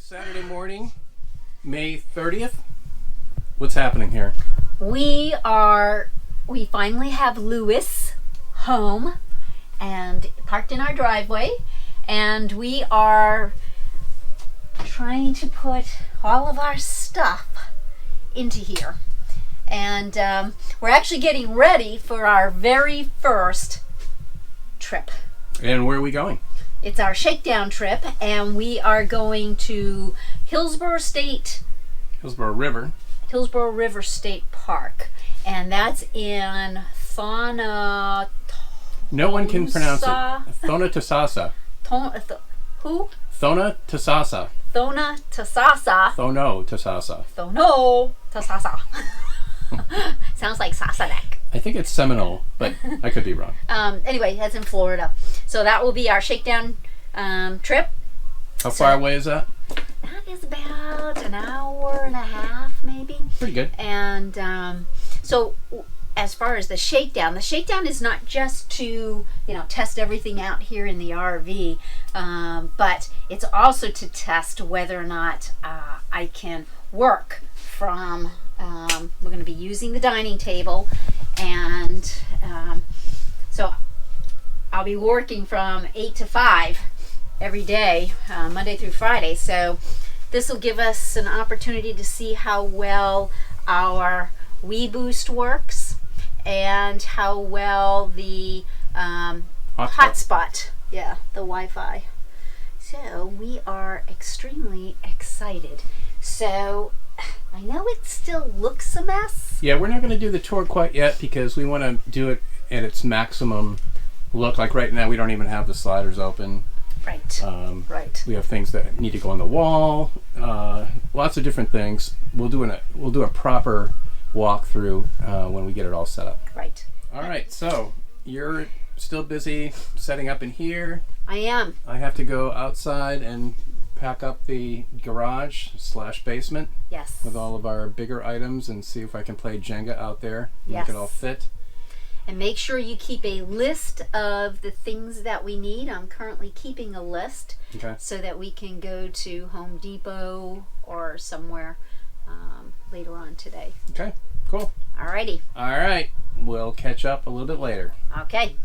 It's Saturday morning, May 30th. What's happening here? We finally have Lewis home and parked in our driveway, and we are trying to put all of our stuff into here. And we're actually getting ready for our very first trip. And where are we going? It's our shakedown trip, and we are going to Hillsborough River State Park, and that's in Thonotosassa. No one can pronounce it. Thonotosassa. Who? Thonotosassa. Thonotosassa. Thonotosassa. Thonotosassa. Sounds like Sassanek. I think it's Seminole, but I could be wrong. Anyway, that's in Florida. So that will be our shakedown trip. How far away is that? That is about an hour and a half, maybe. Pretty good. And so as far as the shakedown is not just to, test everything out here in the RV, but it's also to test whether or not I can work from, we're going to be using the dining table, and so I'll be working from 8 to 5 every day, Monday through Friday. So this will give us an opportunity to see how well our WeBoost works and how well the hotspot, the Wi-Fi. So we are extremely excited. So I know it still looks a mess. Yeah, we're not going to do the tour quite yet because we want to do it at its maximum look. Like right now, we don't even have the sliders open. Right. Right. We have things that need to go on the wall. Lots of different things. We'll do a proper walkthrough when we get it all set up. Right. All right. So you're still busy setting up in here. I am. I have to go outside and pack up the garage/basement. Yes. With all of our bigger items and see if I can play Jenga out there. Yes. Make it all fit. And make sure you keep a list of the things that we need. I'm currently keeping a list, okay, so that we can go to Home Depot or somewhere later on today. Okay, cool. Alrighty. All right, we'll catch up a little bit later. Okay.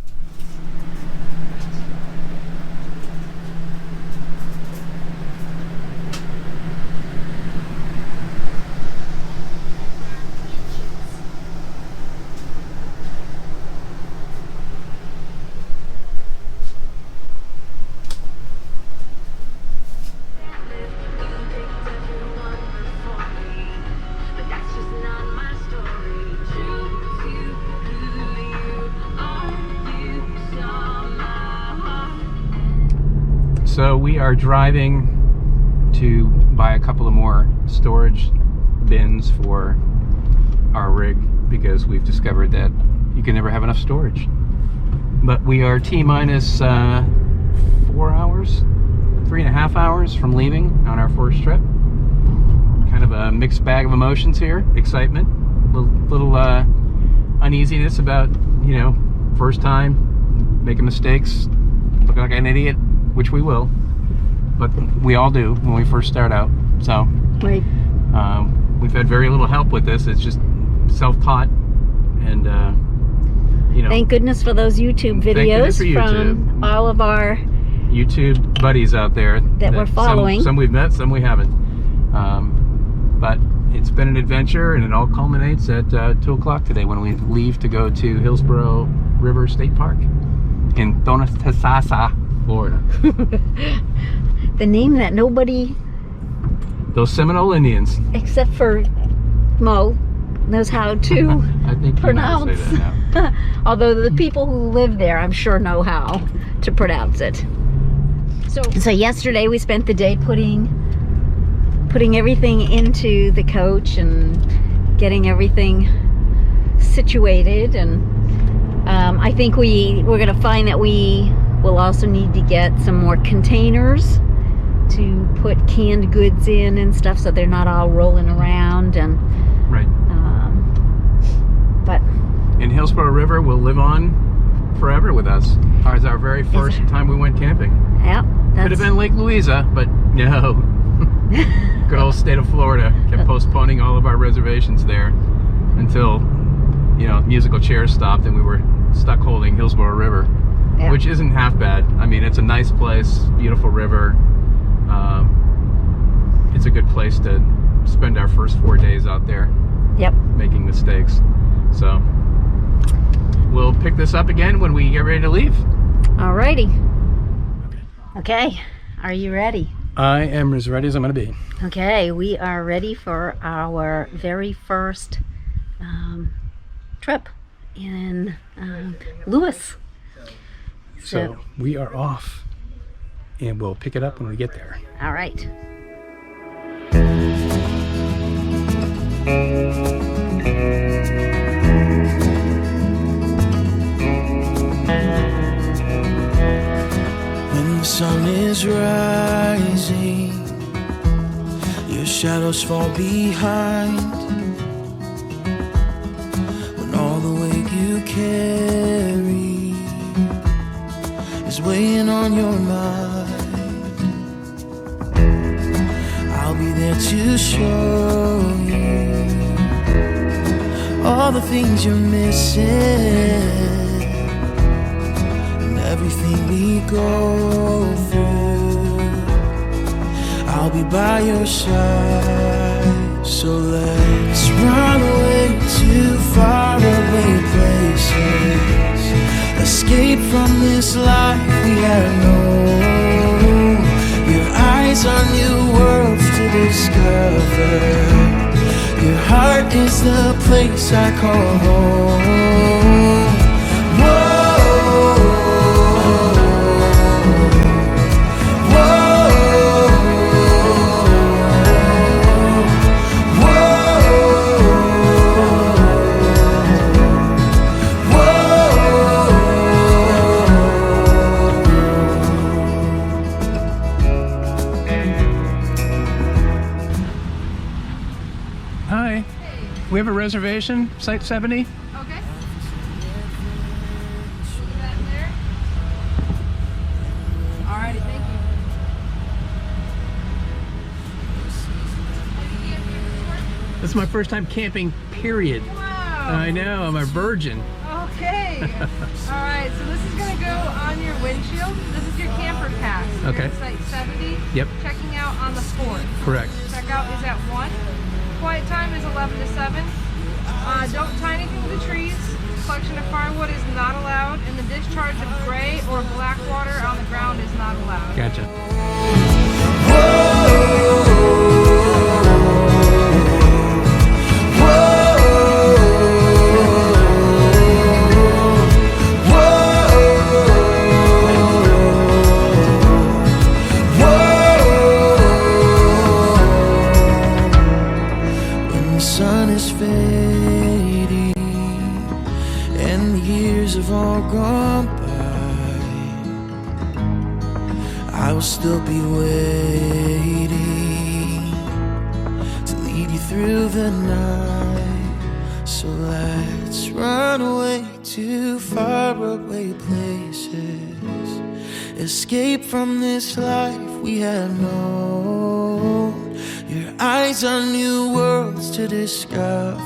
So we are driving to buy a couple of more storage bins for our rig because we've discovered that you can never have enough storage. But we are T-minus 4 hours, 3.5 hours from leaving on our first trip. Kind of a mixed bag of emotions here. Excitement, little uneasiness about, first time, making mistakes, looking like an idiot, which we will, but we all do when we first start out. So right. We've had very little help with this. It's just self-taught, and Thank goodness for those YouTube videos from all of our YouTube buddies out there that we're following. Some we've met, some we haven't. But it's been an adventure, and it all culminates at 2 o'clock today when we leave to go to Hillsborough River State Park in Thonotosassa, Florida. The name that nobody, those Seminole Indians, except for Mo, knows how to I think pronounce. You say that now. Although the people who live there, I'm sure, know how to pronounce it. So yesterday we spent the day putting everything into the coach and getting everything situated, and I think we're going to find that we will also need to get some more containers to put canned goods in and stuff, so they're not all rolling around. And right. But in Hillsborough River will live on forever with us. It's our very first time we went camping. Yeah. Could have been Lake Louisa, but no. Good old state of Florida kept postponing all of our reservations there until, you know, musical chairs stopped and we were stuck holding Hillsborough River, Yeah. which isn't half bad. I mean, it's a nice place, beautiful river. It's a good place to spend our first 4 days out there. Yep. Making mistakes. So we'll pick this up again when we get ready to leave. Alrighty. Okay. Are you ready? I am as ready as I'm going to be. Okay, we are ready for our very first trip in Lewis. So we are off, and we'll pick it up when we get there. All right. When the sun is rising, your shadows fall behind. When all the weight you carry is weighing on your mind, I'll be there to show you all the things you're missing, and everything we go through. I'll be by your side. So let's run away to faraway places, escape from this life we have known. Your eyes are new worlds to discover. Your heart is the place I call home. Whoa, whoa, Hi. We have a reservation, Site 70. Okay. See that in there? Alrighty, thank you. This is my first time camping, period. Wow. I know, I'm a virgin. Okay. Alright, so this is going to go on your windshield. This is your camper pass. You're Okay. at Site 70. Yep. Checking out on the 4th. Correct. Checkout is at 1. Quiet time is 11 to 7. Don't tie anything to the trees. Collection of firewood is not allowed, and the discharge of gray or black water on the ground is not allowed. Gotcha. When the sun is fading and the years have all gone by, I will still be waiting to lead you through the night. So let's run away to faraway places, escape from this life we have known. Your eyes are new worlds to discover.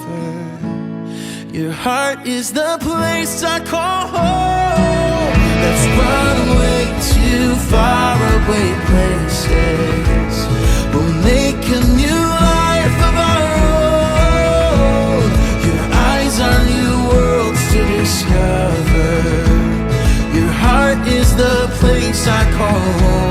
Your heart is the place I call home. Let's run away to faraway places. We'll make a new life of our own. Your eyes are new worlds to discover. Your heart is the place I call home.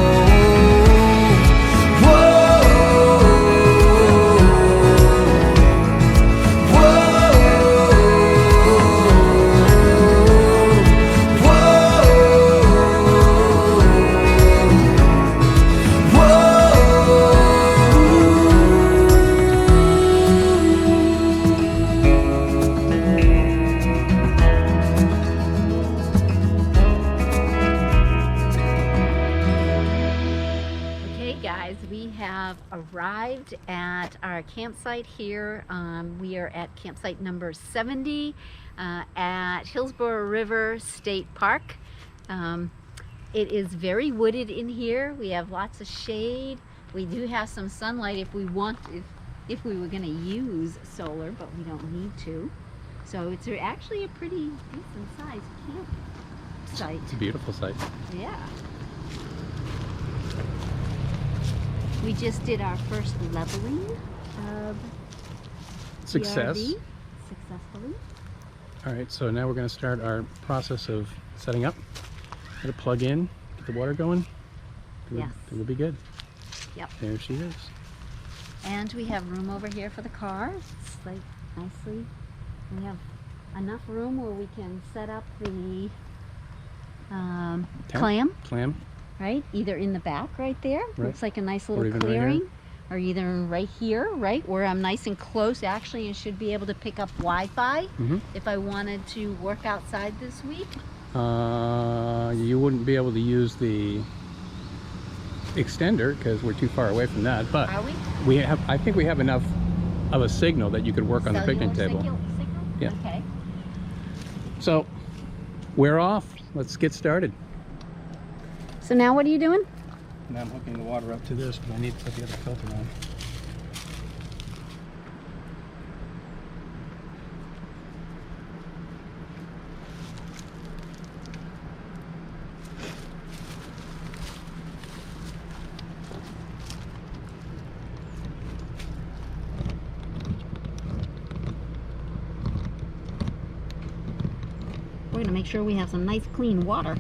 Arrived at our campsite here. We are at campsite number 70 at Hillsborough River State Park. It is very wooded in here. We have lots of shade. We do have some sunlight if we want, if we were going to use solar, but we don't need to. So it's actually a pretty decent sized campsite. It's a beautiful site. Yeah. We just did our first leveling of Success. the RV successfully. All right, so now we're going to start our process of setting up. Got to plug in, get the water going. Yes. It'll be good. Yep. There she is. And we have room over here for the car. It's like nicely. We have enough room where we can set up the clam, right? Either in the back right there. Right. Looks like a nice Or little even right clearing. here. Or either right here, right? Where I'm nice and close actually and should be able to pick up Wi-Fi if I wanted to work outside this week. You wouldn't be able to use the extender because we're too far away from that, but Are we? I think we have enough of a signal that you could work on the picnic table. Signal? Yeah. Okay. So we're off. Let's get started. So now what are you doing? Now I'm hooking the water up to this, but I need to put the other filter on. We're gonna make sure we have some nice clean water.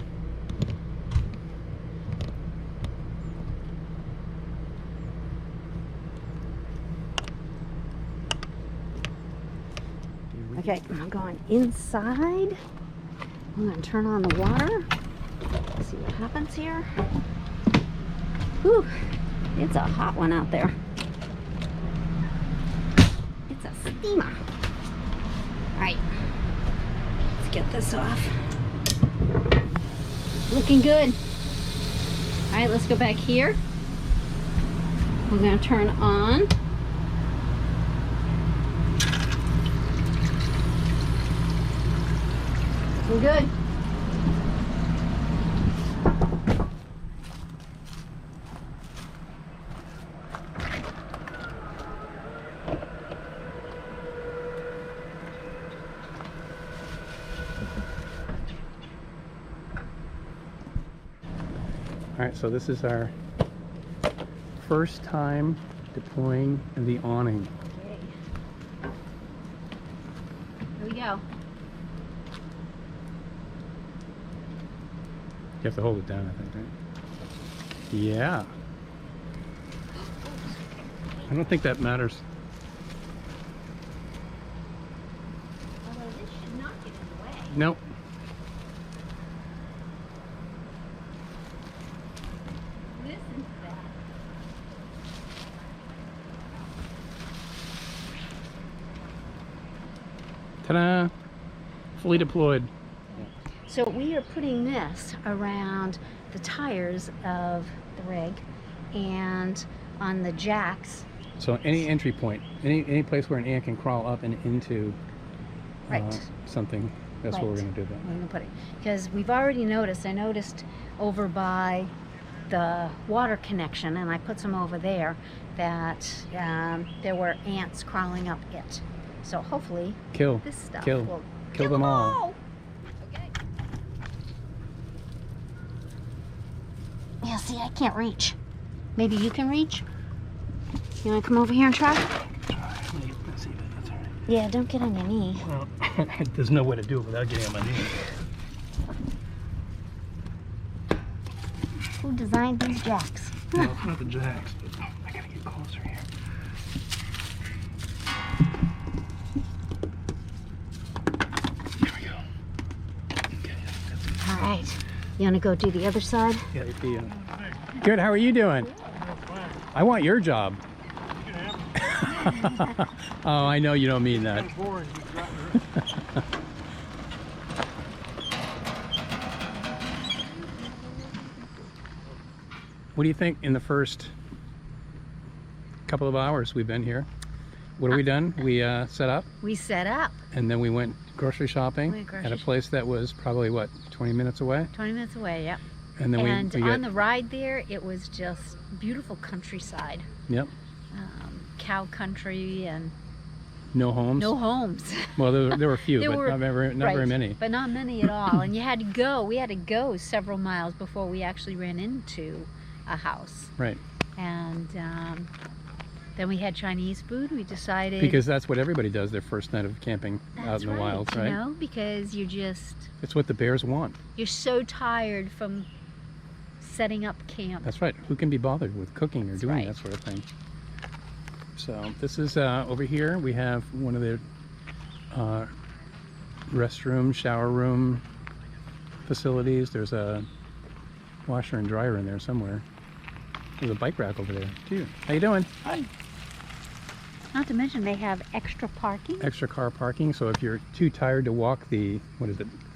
Okay, I'm going inside. I'm gonna turn on the water. See what happens here. Whew, it's a hot one out there. It's a steamer. All right, let's get this off. Looking good. All right, let's go back here. We're gonna turn on. We're good. All right, so this is our first time deploying the awning. Okay. Here we go. You have to hold it down, I think, right? Yeah. I don't think that matters. Although this should not get in the way. Nope. Listen to that. Ta-da! Fully deployed. So we are putting this around the tires of the rig and on the jacks. So any entry point, any place where an ant can crawl up and into Right. something, that's where we're Right. going to do that. We're going to put it. Because we've already noticed, I noticed over by the water connection, and I put some over there, that there were ants crawling up it. So hopefully Kill. this stuff Kill. will Kill them all. Okay. Yeah, see, I can't reach. Maybe you can reach? You want to come over here and try? Yeah, don't get on your knee. Well, there's no way to do it without getting on my knee. Who designed these jacks? No, it's not the jacks, but I gotta get closer here. There we go. Okay, that's it. All right. You want to go do the other side? Yeah, good, how are you doing? I want your job. Oh, I know you don't mean that. What do you think in the first couple of hours we've been here? What have we done? We set up We set up and then we went grocery shopping Went grocery at a place that was probably, what, 20 minutes away? 20 minutes away, yep. And then And we on get, the ride there, it was just beautiful countryside. yep, Cow country and no homes. no homes. Well, there were a few, There but were- not very Right, many. But not many at all. And you had to go. We had to go several miles before we actually ran into a house. Right. And then we had Chinese food. We decided Because that's what everybody does their first night of camping out that's in the wilds, right? You know, because It's what the bears want. you're so tired from setting up camp. That's right. Who can be bothered with cooking or doing right. that sort of thing? So this is over here. We have one of the restroom, shower room facilities. There's a washer and dryer in there somewhere. There's a bike rack over there too. How you doing? Hi. Not to mention they have extra parking. Extra car parking. So if you're too tired to walk the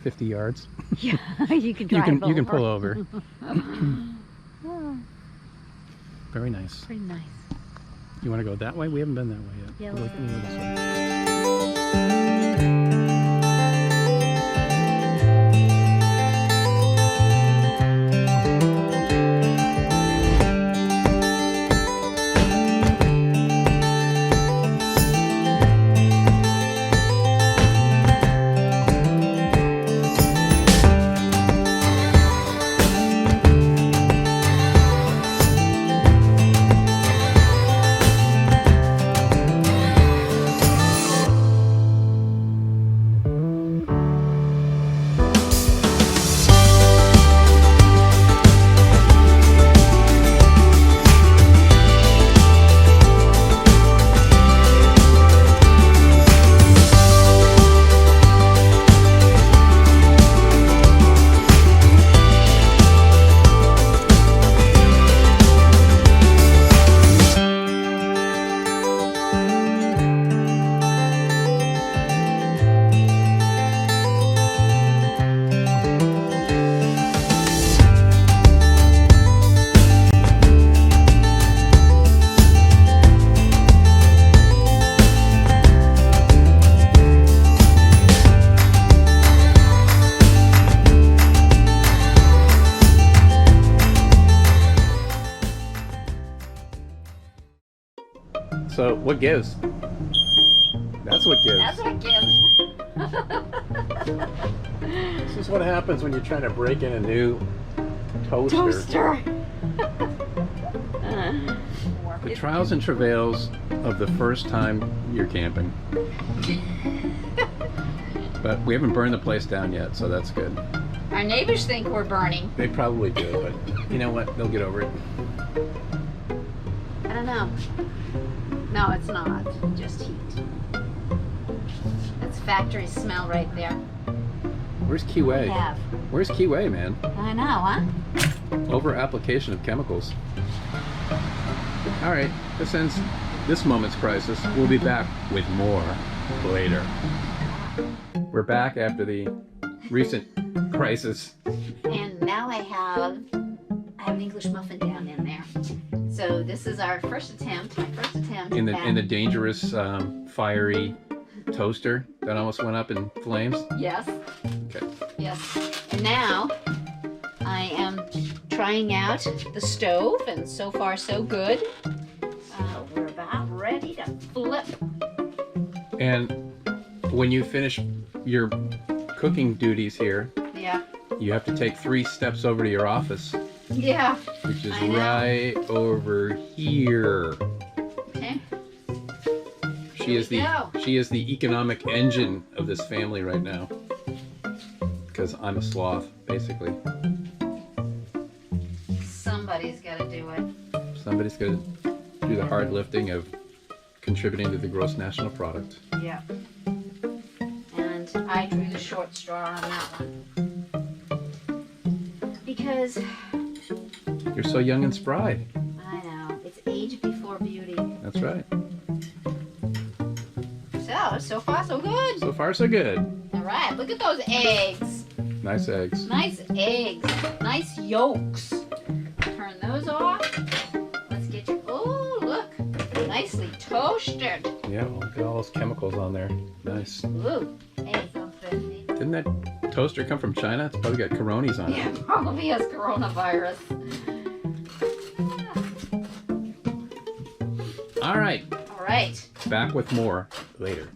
50 yards, Yeah, you can drive you can pull over. Oh, Very nice. pretty nice. You want to go that way? We haven't been that way yet. Yeah, We'll let's go go this way. So what gives? That's what gives. That's what gives. This is what happens when you're trying to break in a new toaster. Toaster. The trials and travails of the first time you're camping. But we haven't burned the place down yet, so that's good. Our neighbors think we're burning. They probably do, but you know what? They'll get over it. I don't know. No, it's not. Just heat. That's factory smell right there. Where's Kiwi? Yeah. Where's Kiwi, man? I know, huh? Over application of chemicals. All right, this ends this moment's crisis. We'll be back with more later. We're back after the recent crisis. And now I have an English muffin down in there. So this is our first attempt. My first attempt In at- the dangerous, fiery toaster that almost went up in flames. Yes. Okay. Yes. And now I am trying out the stove, and so far so good. We're about ready to flip. And when you finish your cooking duties here, Yeah. you have to take 3 steps over to your office, Yeah. which is I know. right over here. Okay. She is we go. she is the economic engine of this family right now. Because I'm a sloth, basically. Somebody's got to do it. Somebody's got to do the hard lifting of contributing to the gross national product. Yeah. And I drew the short straw on that one. Because You're so young and spry. I know, it's age before beauty. That's right. So far so good. So far, so good. All right, look at those eggs. Nice eggs. Nice eggs. Nice yolks. Turn those off. Let's get you. Oh, look. Nicely toasted. Yeah, well, look at all those chemicals on there. Nice. Ooh. Hey, something. Didn't that toaster come from China? It's probably got coronis on it. Yeah, probably has coronavirus. All right. All right. Back with more later.